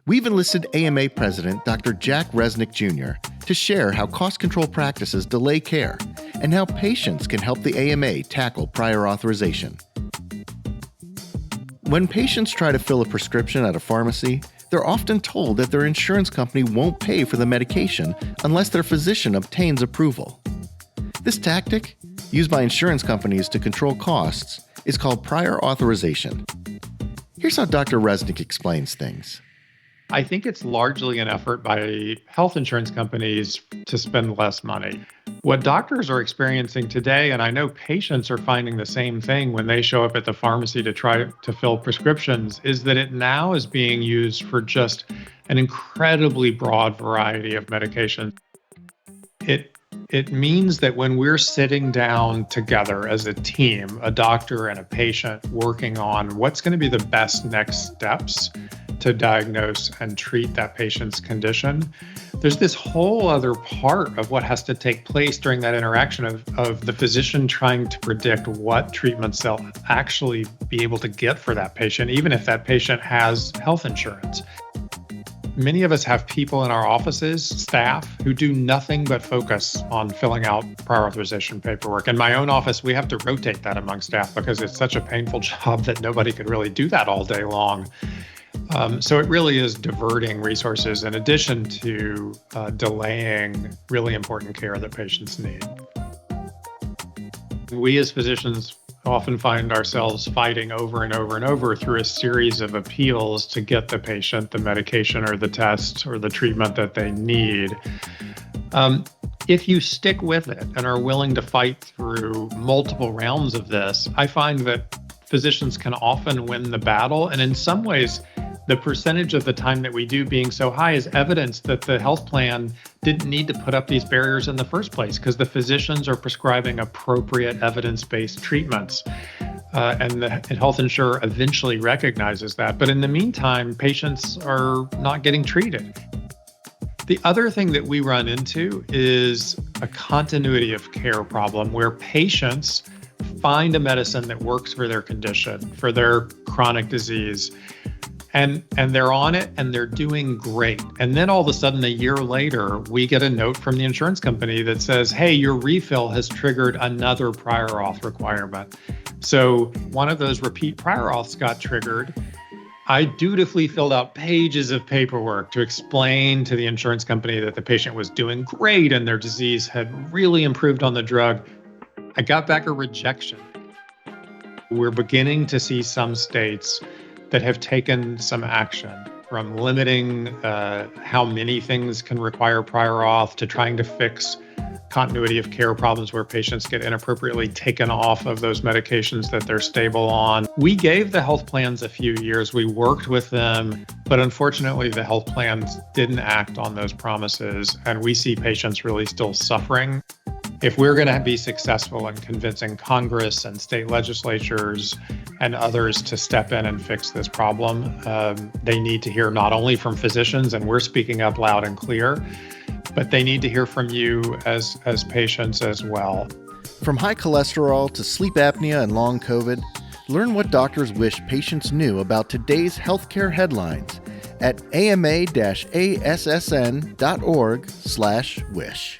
We've enlisted AMA President Dr. Jack Resnick Jr. to share how cost control practices delay care and how patients can help the AMA tackle prior authorization. When patients try to fill a prescription at a pharmacy, they're often told that their insurance company won't pay for the medication unless their physician obtains approval. This tactic, used by insurance companies to control costs, is called prior authorization. Here's how Dr. Resnick explains things. I think it's largely an effort by health insurance companies to spend less money. What doctors are experiencing today, and I know patients are finding the same thing when they show up at the pharmacy to try to fill prescriptions, is that it now is being used for just an incredibly broad variety of medications. It means that when we're sitting down together as a team, a doctor and a patient, working on what's going to be the best next steps to diagnose and treat that patient's condition, there's this whole other part of what has to take place during that interaction of the physician trying to predict what treatments they'll actually be able to get for that patient, even if that patient has health insurance. Many of us have people in our offices, staff, who do nothing but focus on filling out prior authorization paperwork. In my own office, we have to rotate that among staff because it's such a painful job that nobody could really do that all day long. So it really is diverting resources in addition to delaying really important care that patients need. We as physicians often find ourselves fighting over and over and over through a series of appeals to get the patient the medication or the test or the treatment that they need. If you stick with it and are willing to fight through multiple rounds of this, I find that physicians can often win the battle. And in some ways, the percentage of the time that we do being so high is evidence that the health plan didn't need to put up these barriers in the first place because the physicians are prescribing appropriate evidence-based treatments. And the health insurer eventually recognizes that. But in the meantime, patients are not getting treated. The other thing that we run into is a continuity of care problem where patients find a medicine that works for their condition, for their chronic disease, and they're on it and they're doing great. And then all of a sudden, a year later, we get a note from the insurance company that says, hey, your refill has triggered another prior auth requirement. So one of those repeat prior auths got triggered. I dutifully filled out pages of paperwork to explain to the insurance company that the patient was doing great and their disease had really improved on the drug. I got back a rejection. We're beginning to see some states that have taken some action, from limiting how many things can require prior auth to trying to fix continuity of care problems where patients get inappropriately taken off of those medications that they're stable on. We gave the health plans a few years. We worked with them, but unfortunately the health plans didn't act on those promises, and we see patients really still suffering. If we're going to be successful in convincing Congress and state legislatures and others to step in and fix this problem, they need to hear not only from physicians, and we're speaking up loud and clear, but they need to hear from you as patients as well. From high cholesterol to sleep apnea and long COVID, learn what doctors wish patients knew about today's healthcare headlines at ama-assn.org/wish.